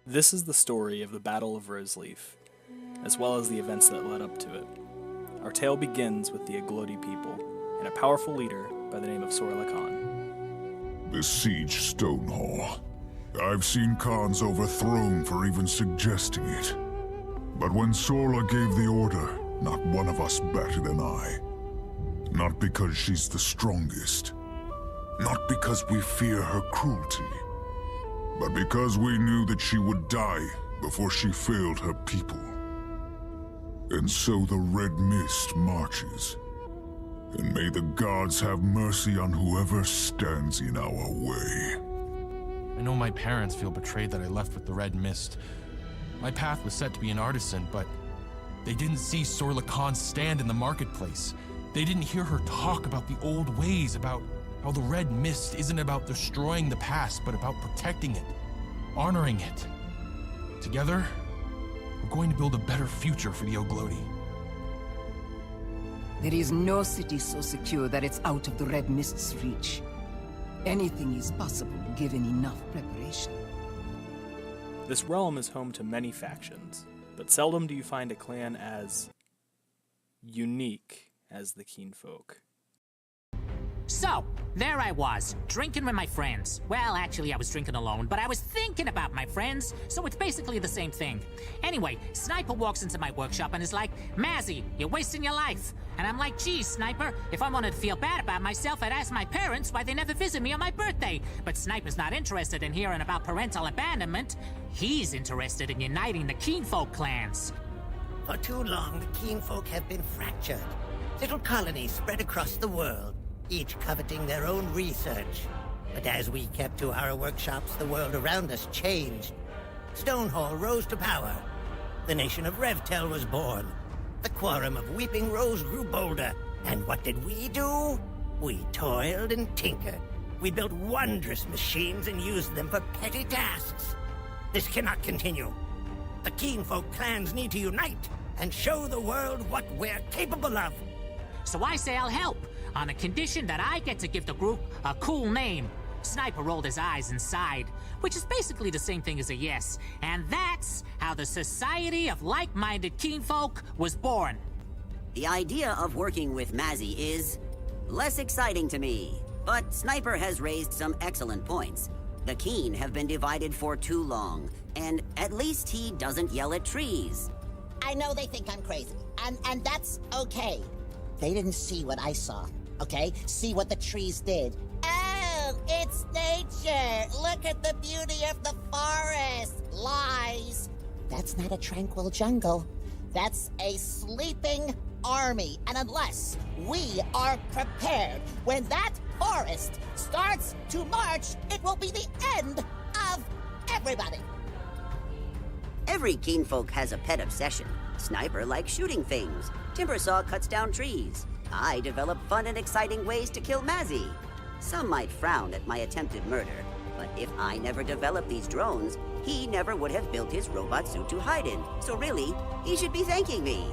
This is the story of the Battle of Roseleaf, as well as the events that led up to it. Our tale begins with the Oglodi people, and a powerful leader by the name of Sorla Khan. Besiege Stonehall. I've seen Khans overthrown for even suggesting it. But when Sorla gave the order, not one of us batted an eye. Not because she's the strongest. Not because we fear her cruelty. But because we knew that she would die before she failed her people. And so the Red Mist marches. And may the gods have mercy on whoever stands in our way. I know my parents feel betrayed that I left with the Red Mist. My path was set to be an artisan, but they didn't see Sorla Khan stand in the marketplace. They didn't hear her talk about the old ways, about how the Red Mist isn't about destroying the past, but about protecting it, honoring it. Together, we're going to build a better future for the Oglodi. There is no city so secure that it's out of the Red Mist's reach. Anything is possible given enough preparation. This realm is home to many factions, but seldom do you find a clan as unique as the Keenfolk. So, there I was, drinking with my friends. Well, actually, I was drinking alone, but I was thinking about my friends, so it's basically the same thing. Anyway, Sniper walks into my workshop and is like, "Mazzy, you're wasting your life." And I'm like, "Geez, Sniper, if I wanted to feel bad about myself, I'd ask my parents why they never visit me on my birthday." But Sniper's not interested in hearing about parental abandonment. He's interested in uniting the Keenfolk clans. For too long, the Keenfolk have been fractured. Little colonies spread across the world, each coveting their own research. But as we kept to our workshops, the world around us changed. Stonehall rose to power. The nation of Revtel was born. The quorum of Weeping Rose grew bolder. And what did we do? We toiled and tinkered. We built wondrous machines and used them for petty tasks. This cannot continue. The Keenfolk clans need to unite and show the world what we're capable of. So I say I'll help, on the condition that I get to give the group a cool name. Sniper rolled his eyes and sighed, which is basically the same thing as a yes. And that's how the Society of Like-Minded Keenfolk was born. The idea of working with Mazzy is less exciting to me, but Sniper has raised some excellent points. The Keen have been divided for too long, and at least he doesn't yell at trees. I know they think I'm crazy, and that's okay. They didn't see what I saw, okay? See what the trees did. Oh, it's nature! Look at the beauty of the forest! Lies! That's not a tranquil jungle. That's a sleeping army. And unless we are prepared, when that forest starts to march, it will be the end of everybody. Every Keenfolk has a pet obsession. Sniper likes shooting things. Timbersaw cuts down trees. I develop fun and exciting ways to kill Mazzy. Some might frown at my attempted murder, but if I never developed these drones, he never would have built his robot suit to hide in. So really, he should be thanking me.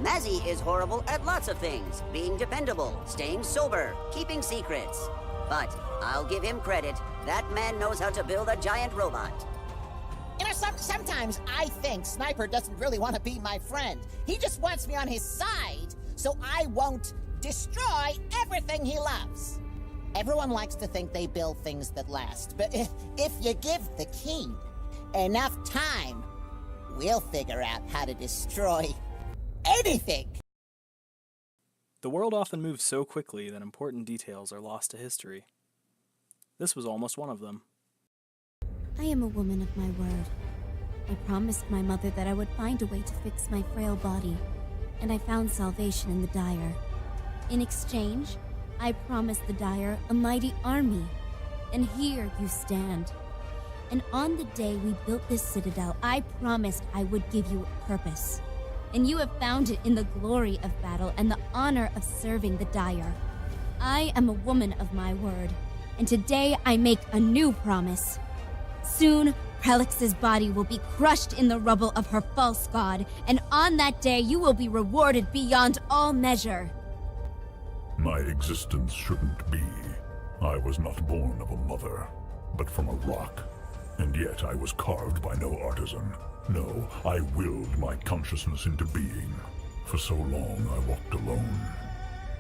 Mazzy is horrible at lots of things. Being dependable, staying sober, keeping secrets. But I'll give him credit. That man knows how to build a giant robot. You know, sometimes I think Sniper doesn't really want to be my friend. He just wants me on his side, so I won't destroy everything he loves. Everyone likes to think they build things that last, but if you give the Keen enough time, we'll figure out how to destroy anything. The world often moves so quickly that important details are lost to history. This was almost one of them. I am a woman of my word. I promised my mother that I would find a way to fix my frail body, and I found salvation in the Dire. In exchange, I promised the Dire a mighty army, and here you stand. And on the day we built this citadel, I promised I would give you a purpose. And you have found it in the glory of battle and the honor of serving the Dire. I am a woman of my word, and today I make a new promise. Soon, Prelix's body will be crushed in the rubble of her false god, and on that day you will be rewarded beyond all measure. My existence shouldn't be. I was not born of a mother, but from a rock. And yet I was carved by no artisan. No, I willed my consciousness into being. For so long I walked alone,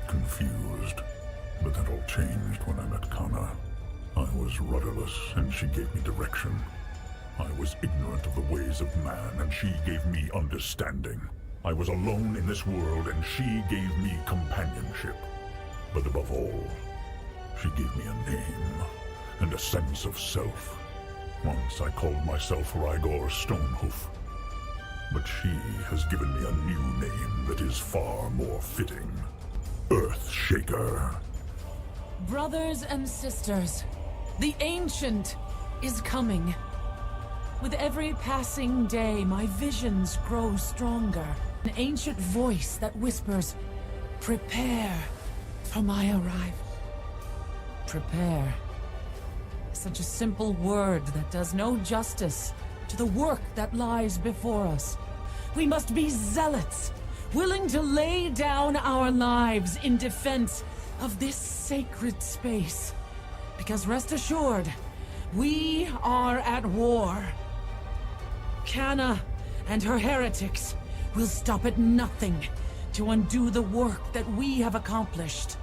confused. But that all changed when I met Kana. I was rudderless, and she gave me direction. I was ignorant of the ways of man, and she gave me understanding. I was alone in this world, and she gave me companionship. But above all, she gave me a name and a sense of self. Once I called myself Rygor Stonehoof, but she has given me a new name that is far more fitting. Earthshaker. Brothers and sisters, the Ancient is coming. With every passing day, my visions grow stronger. An ancient voice that whispers, "Prepare for my arrival." Prepare. Such a simple word that does no justice to the work that lies before us. We must be zealots, willing to lay down our lives in defense of this sacred space. Because rest assured, we are at war. Kana and her heretics will stop at nothing to undo the work that we have accomplished.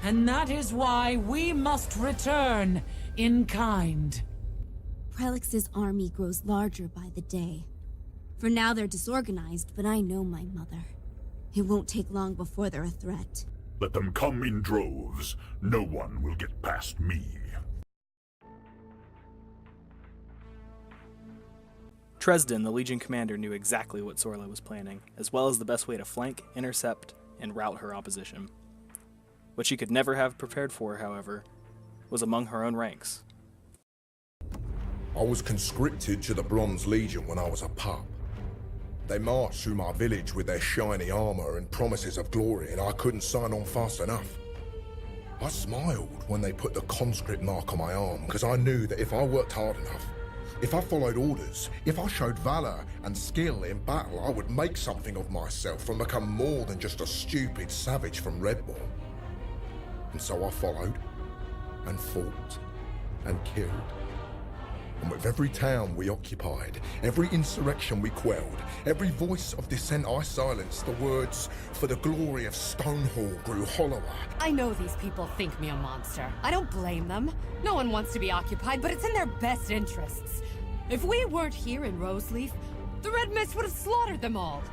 And that is why we must return in kind. Prelix's army grows larger by the day. For now they're disorganized, but I know my mother. It won't take long before they're a threat. Let them come in droves. No one will get past me. Tresden, the Legion commander, knew exactly what Sorla was planning, as well as the best way to flank, intercept, and rout her opposition. What she could never have prepared for, however, was among her own ranks. I was conscripted to the Bronze Legion when I was a pup. They marched through my village with their shiny armor and promises of glory, and I couldn't sign on fast enough. I smiled when they put the conscript mark on my arm, because I knew that if I worked hard enough, if I followed orders, if I showed valor and skill in battle, I would make something of myself and become more than just a stupid savage from Redmore. And so I followed, and fought, and killed. And with every town we occupied, every insurrection we quelled, every voice of dissent I silenced, the words, "For the glory of Stonehall," grew hollower. I know these people think me a monster. I don't blame them. No one wants to be occupied, but it's in their best interests. If we weren't here in Roseleaf, the Red Mist would have slaughtered them all.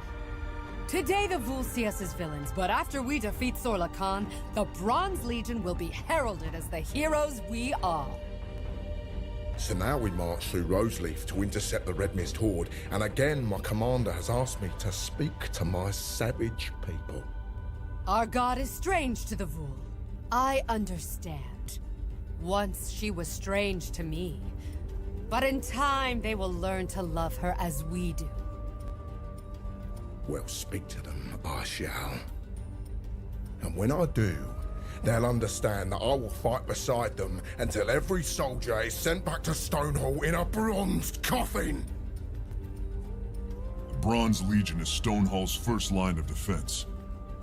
Today the Vhoul see us as villains, but after we defeat Sorla Khan, the Bronze Legion will be heralded as the heroes we are. So now we march through Roseleaf to intercept the Red Mist Horde, and again my commander has asked me to speak to my savage people. Our god is strange to the Vhoul. I understand. Once she was strange to me. But in time they will learn to love her as we do. Well, speak to them, I shall. And when I do, they'll understand that I will fight beside them until every soldier is sent back to Stonehall in a bronzed coffin! The Bronze Legion is Stonehall's first line of defense.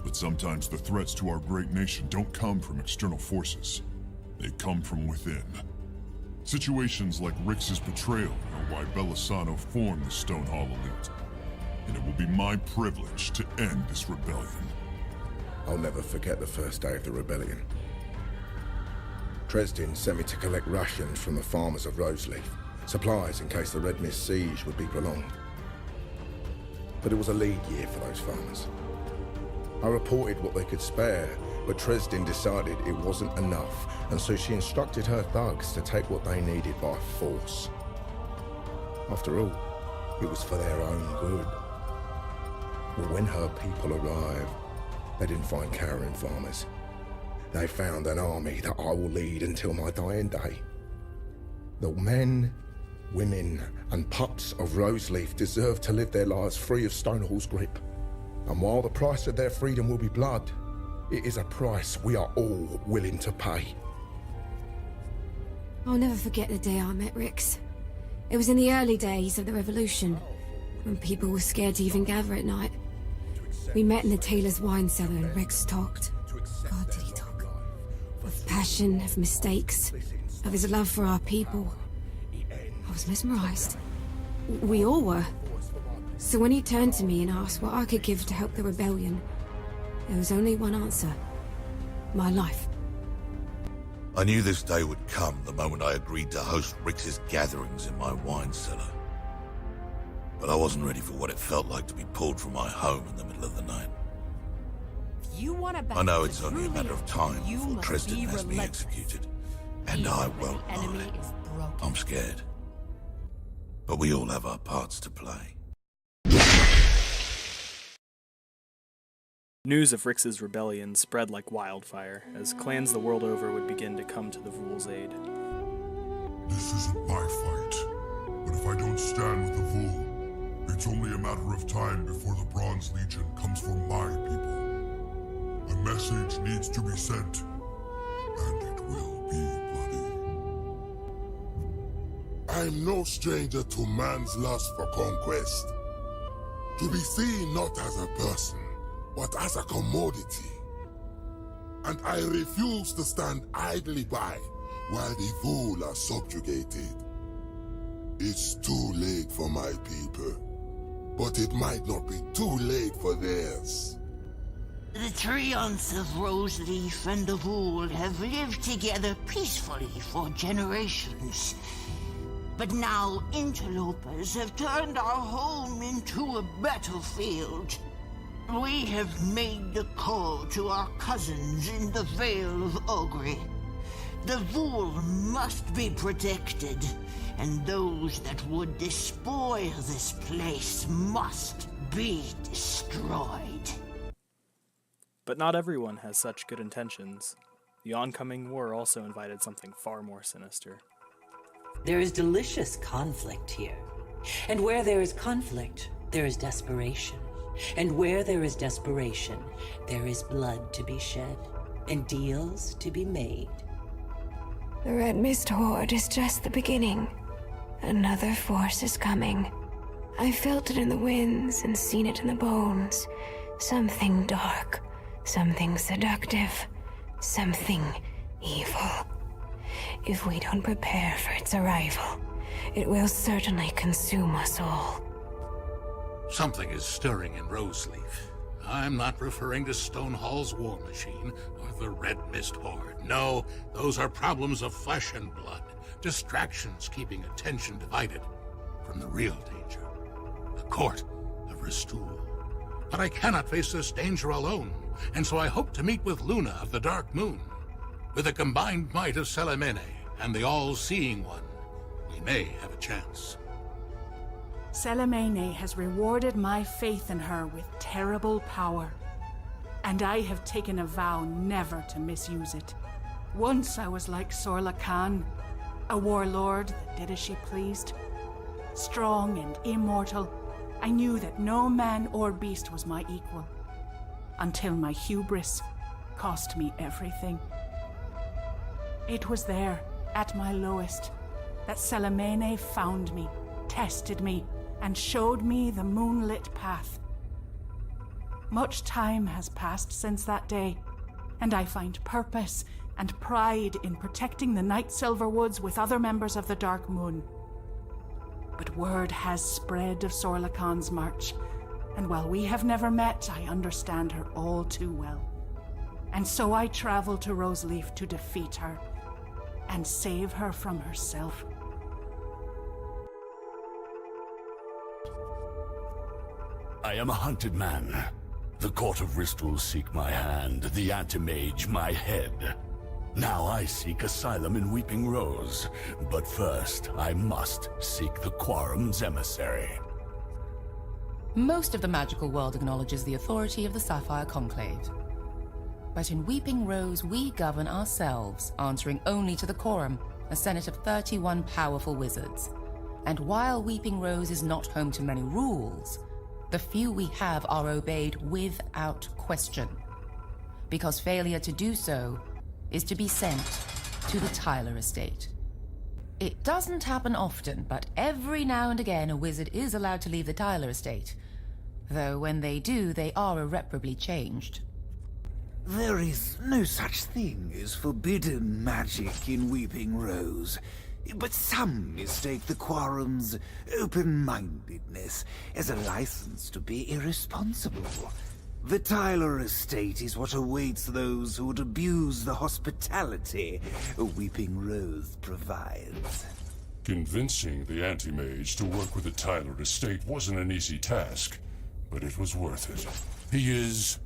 But sometimes the threats to our great nation don't come from external forces. They come from within. Situations like Rix's betrayal are why Belisano formed the Stonehall Elite. And it will be my privilege to end this rebellion. I'll never forget the first day of the rebellion. Tresden sent me to collect rations from the farmers of Roseleaf, supplies in case the Red Mist siege would be prolonged. But it was a lead year for those farmers. I reported what they could spare, but Tresden decided it wasn't enough, and so she instructed her thugs to take what they needed by force. After all, it was for their own good. But when her people arrived, they didn't find cowering farmers. They found an army that I will lead until my dying day. The men, women, and pups of Roseleaf deserve to live their lives free of Stonehall's grip. And while the price of their freedom will be blood, it is a price we are all willing to pay. I'll never forget the day I met Rix. It was in the early days of the revolution, when people were scared to even gather at night. We met in the tailor's wine cellar and Rix talked. God, did he talk. Of passion, of mistakes, of his love for our people. I was mesmerized. We all were. So when he turned to me and asked what I could give to help the rebellion, there was only one answer. My life. I knew this day would come the moment I agreed to host Rix's gatherings in my wine cellar. But I wasn't ready for what it felt like to be pulled from my home in the middle of the night. I know it's only a matter of time before Tristan has me executed. And I won't lie. I'm scared. But we all have our parts to play. News of Rix's rebellion spread like wildfire, as clans the world over would begin to come to the Vhoul's aid. This isn't my fight, but if I don't stand with the Vhoul, it's only a matter of time before the Bronze Legion comes for my people. A message needs to be sent, and it will be bloody. I'm no stranger to man's lust for conquest. To be seen not as a person, but as a commodity. And I refuse to stand idly by while the Vhoul are subjugated. It's too late for my people, but it might not be too late for theirs. The Treants of Roseleaf and the Vhoul have lived together peacefully for generations. But now interlopers have turned our home into a battlefield. We have made the call to our cousins in the Vale of Ogre. The Vhoul must be protected, and those that would despoil this place must be destroyed. But not everyone has such good intentions. The oncoming war also invited something far more sinister. There is delicious conflict here. And where there is conflict, there is desperation. And where there is desperation, there is blood to be shed, and deals to be made. The Red Mist Horde is just the beginning. Another force is coming. I felt it in the winds and seen it in the bones. Something dark, something seductive, something evil. If we don't prepare for its arrival, it will certainly consume us all. Something is stirring in Roseleaf. I'm not referring to Stonehall's war machine or the Red Mist Horde. No, those are problems of flesh and blood. Distractions keeping attention divided from the real danger. The court of Ristoul. But I cannot face this danger alone, and so I hope to meet with Luna of the Dark Moon. With the combined might of Salamene and the All-Seeing One, we may have a chance. Salamene has rewarded my faith in her with terrible power, and I have taken a vow never to misuse it. Once I was like Sorla Khan, a warlord that did as she pleased. Strong and immortal, I knew that no man or beast was my equal, until my hubris cost me everything. It was there, at my lowest, that Salamene found me, tested me, and showed me the moonlit path. Much time has passed since that day, and I find purpose and pride in protecting the Night Silverwoods with other members of the Dark Moon. But word has spread of Sorla Khan's march, and while we have never met, I understand her all too well. And so I travel to Roseleaf to defeat her and save her from herself. I am a hunted man. The court of Ristoul seek my hand, the Antimage my head. Now I seek asylum in Weeping Rose, but first I must seek the Quorum's emissary. Most of the magical world acknowledges the authority of the Sapphire Conclave. But in Weeping Rose, we govern ourselves, answering only to the Quorum, a senate of 31 powerful wizards. And while Weeping Rose is not home to many rules, the few we have are obeyed without question, because failure to do so is to be sent to the Tyler estate. It doesn't happen often, but every now and again a wizard is allowed to leave the Tyler estate, though when they do, they are irreparably changed. There is no such thing as forbidden magic in Weeping Rose. but some mistake the Quorum's open-mindedness as a license to be irresponsible. The Tyler estate is what awaits those who would abuse the hospitality Weeping Rose provides. Convincing the Anti-Mage to work with the Tyler estate wasn't an easy task, but it was worth it. He is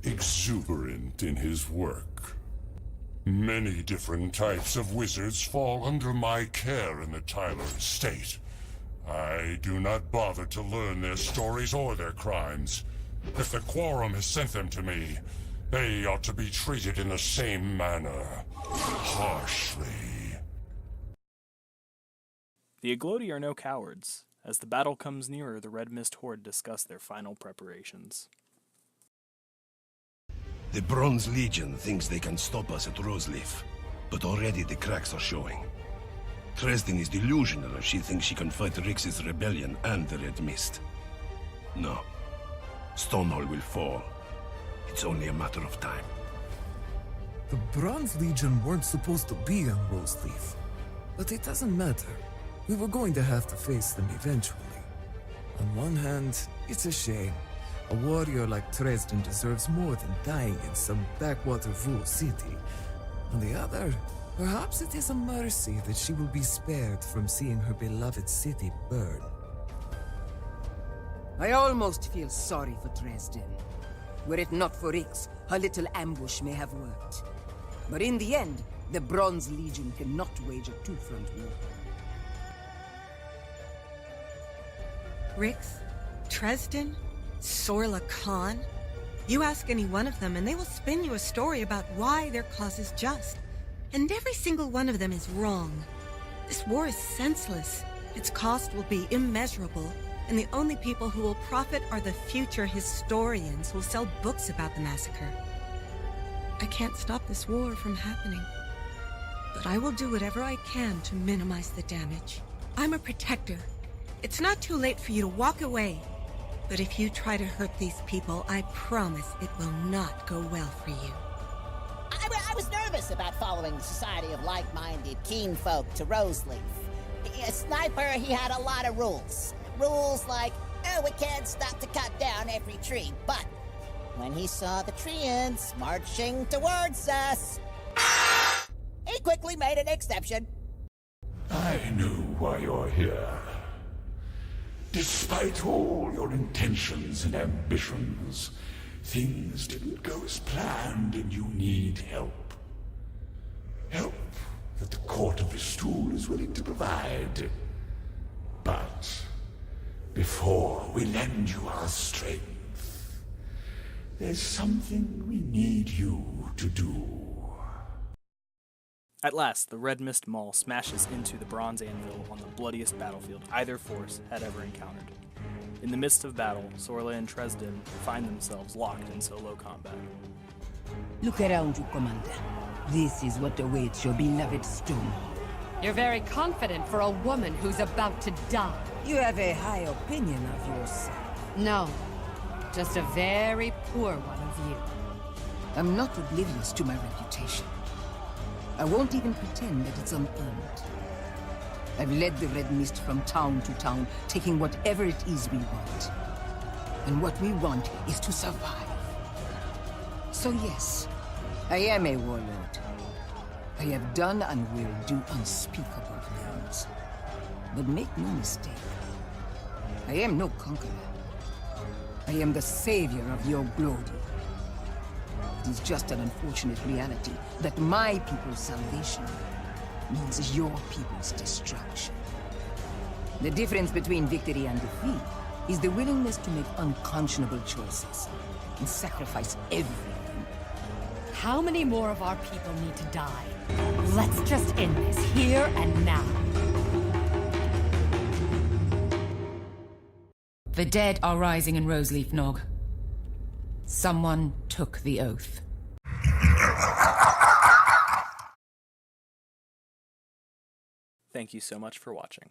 exuberant in his work. Many different types of wizards fall under my care in the Tyler estate. I do not bother to learn their stories or their crimes. If the Quorum has sent them to me, they ought to be treated in the same manner. Harshly. The Oglodi are no cowards. As the battle comes nearer, the Red Mist Horde discuss their final preparations. The Bronze Legion thinks they can stop us at Roseleaf, but already the cracks are showing. Dresden is delusional if she thinks she can fight Rix's rebellion and the Red Mist. No. Stonehall will fall. It's only a matter of time. The Bronze Legion weren't supposed to be on Roseleaf, but it doesn't matter. We were going to have to face them eventually. On one hand, it's a shame. A warrior like Dresden deserves more than dying in some backwater Vhoul city. On the other, perhaps it is a mercy that she will be spared from seeing her beloved city burn. I almost feel sorry for Dresden. Were it not for Rix, her little ambush may have worked. But in the end, the Bronze Legion cannot wage a two-front war. Rix, Dresden, Sorla Khan. You ask any one of them and they will spin you a story about why their cause is just. And every single one of them is wrong. This war is senseless. Its cost will be immeasurable. And the only people who will profit are the future historians who will sell books about the massacre. I can't stop this war from happening. But I will do whatever I can to minimize the damage. I'm a protector. It's not too late for you to walk away. But if you try to hurt these people, I promise it will not go well for you. I was nervous about following the Society of Like-Minded Keen Folk to Roseleaf. A sniper, he had a lot of rules. Rules like, oh, we can't stop to cut down every tree. But when he saw the treants marching towards us, he quickly made an exception. I knew why you're here. Despite all your intentions and ambitions, things didn't go as planned and you need help. Help that the Court of Vistul is willing to provide. But before we lend you our strength, there's something we need you to do. At last, the Red Mist Maul smashes into the bronze anvil on the bloodiest battlefield either force had ever encountered. In the midst of battle, Sorla and Dresden find themselves locked in solo combat. Look around you, Commander. This is what awaits your beloved Stonehall. You're very confident for a woman who's about to die. You have a high opinion of yourself. No, just a very poor one of you. I'm not oblivious to my reputation. I won't even pretend that it's unearned. I've led the Red Mist from town to town, taking whatever it is we want. And what we want is to survive. So yes, I am a warlord. I have done and will do unspeakable things. But make no mistake, I am no conqueror. I am the savior of the Oglodi. It is just an unfortunate reality that my people's salvation means your people's destruction. The difference between victory and defeat is the willingness to make unconscionable choices and sacrifice everything. How many more of our people need to die? Let's just end this here and now. The dead are rising in Roseleaf Nog. Someone took the oath. Thank you so much for watching.